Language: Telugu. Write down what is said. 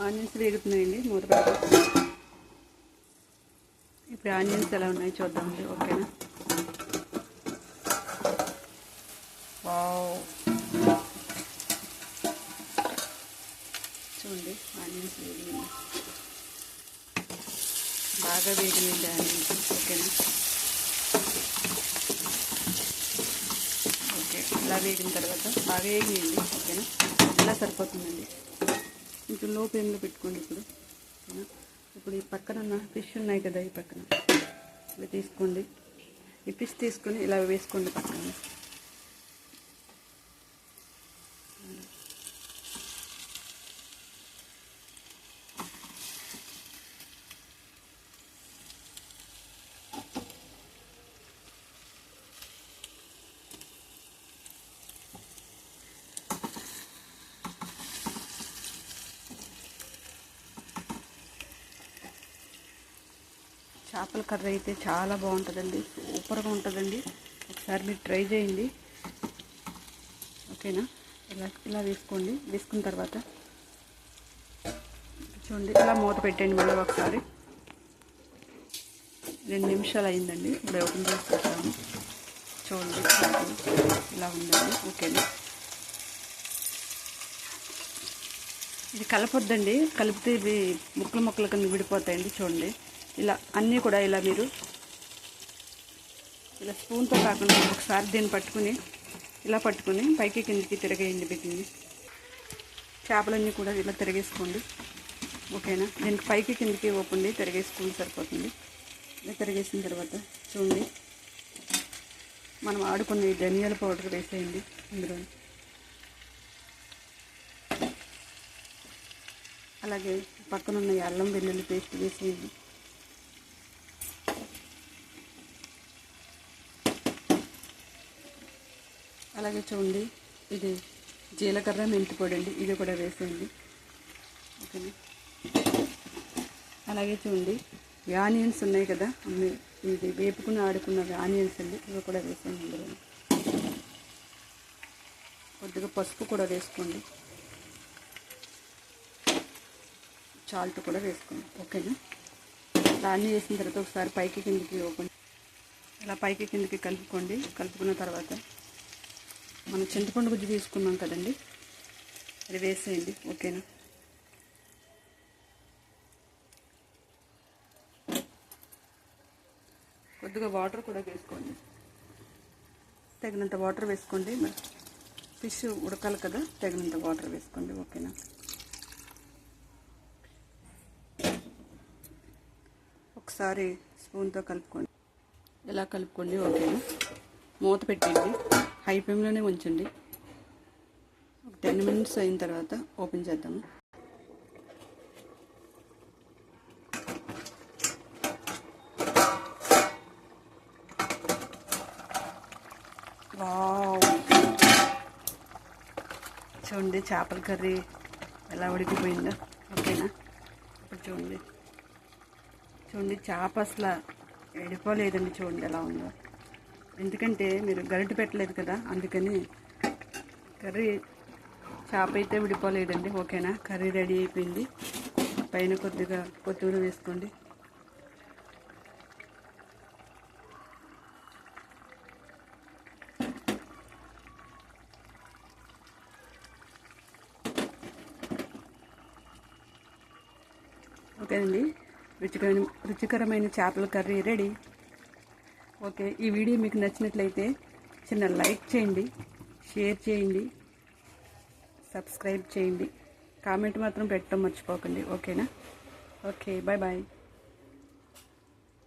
ఆనియన్స్ వేగుతున్నాయండి, మూత పెడతాం. ఇప్పుడు ఆనియన్స్ ఎలా ఉన్నాయి చూద్దామండి. ఓకేనా. వావ్, చూడండి ఆనియన్స్ వేగినాయి, బాగా వేగినాయండి ఆనియన్స్. ఓకేనా. ఓకే, ఇలా వేగిన తర్వాత బాగా వేగినాయండి. ఓకేనా, ఇలా సరిపోతుందండి. కొంచెం లో ఫ్లేమ్లో పెట్టుకోండి ఇప్పుడు. ఓకేనా. ఇప్పుడు ఈ పక్కన ఉన్న ఫిష్ ఉన్నాయి కదా, ఈ పక్కన ఇలా తీసుకోండి. ఈ ఫిష్ తీసుకొని ఇలా వేసుకోండి పక్కన. చేపల కర్రీ అయితే చాలా బాగుంటుందండి, సూపర్గా ఉంటుందండి. ఒకసారి మీరు ట్రై చేయండి. ఓకేనా. ఇలా వేసుకోండి. వేసుకున్న తర్వాత చూడండి, ఇలా మూత పెట్టండి. మళ్ళీ ఒకసారి 2 నిమిషాలు అయిందండి. ఇప్పుడు ఓపెన్ చేసి చూస్తాము. చూడండి, ఇలా ఉందండి. ఓకేనా. ఇది కలపొద్దండి, కలిపితే ఇవి ముక్కలు కింద విడిపోతాయండి. చూడండి, ఇలా అన్నీ కూడా ఇలా మీరు ఇలా స్పూన్తో కాకుండా ఒకసారి దీన్ని పట్టుకుని ఇలా పట్టుకుని పైకి కిందికి తిరగేయండి. పెట్టింది చేపలన్నీ కూడా ఇలా తిరిగేసుకోండి. ఓకేనా. దీనికి పైకి కిందికి ఓపండి, తిరిగేసుకుని సరిపోతుంది. ఇలా తిరిగేసిన తర్వాత చూడండి, మనం ఆడుకున్న ఈ ధనియాల పౌడర్ వేసేయండి ఇందులో. అలాగే పక్కనున్న అల్లం వెల్లుల్లి పేస్ట్ వేసేయండి. అలాగే చూడండి, ఇది జీలకర్ర మెంతి పొడి అండి, ఇది కూడా వేసేయండి. ఓకేనా. అలాగే చూడండి, ఆనియన్స్ ఉన్నాయి కదా, ఇది వేపుకుని ఆడుకున్న ఆనియన్స్ అండి, ఇవి కూడా వేసేయండి. అందులో కొద్దిగా పసుపు కూడా వేసుకోండి, సాల్ట్ కూడా వేసుకోండి. ఓకేనా. దాన్ని వేసిన తర్వాత ఒకసారి పైకి కిందికి ఓపెన్, ఇలా పైకి కిందికి కలుపుకోండి. కలుపుకున్న తర్వాత మనం చింతపండు గుజ్జు తీసుకున్నాం కదండి, అది వేసేయండి. ఓకేనా. కొద్దిగా వాటర్ కూడా వేసుకోండి, తగినంత వాటర్ వేసుకోండి. మరి ఫిష్ ఉడకాలి కదా, తగినంత వాటర్ వేసుకోండి. ఓకేనా. ఒకసారి స్పూన్తో కలుపుకోండి, ఇలా కలుపుకోండి. ఓకేనా. మూత పెట్టండి, హై ఫ్లేమ్లోనే ఉంచండి. 10 మినిట్స్ అయిన తర్వాత ఓపెన్ చేద్దాము. వావ్, చూడండి చేపల కర్రీ ఎలా ఉడికిపోయిందో. ఓకేనా. ఇప్పుడు చూడండి చేప అసలు ఎడిపోలేదండి. చూడండి ఎలా ఉందో, ఎందుకంటే మీరు గరిటె పెట్టలేదు కదా, అందుకని కర్రీ చేప అయితే విడిపోలేదండి. ఓకేనా. కర్రీ రెడీ అయిపోయింది. పైన కొద్దిగా కొత్తిమీర వేసుకోండి. ఓకేనండి, రుచికరమైన చేపల కర్రీ రెడీ. ఓకే, ఈ వీడియో మీకు నచ్చినట్లయితే చిన్న లైక్ చేయండి, షేర్ చేయండి, సబ్స్క్రైబ్ చేయండి, కామెంట్ మాత్రం పెట్టడం మర్చిపోకండి. ఓకేనా. Okay, bye bye.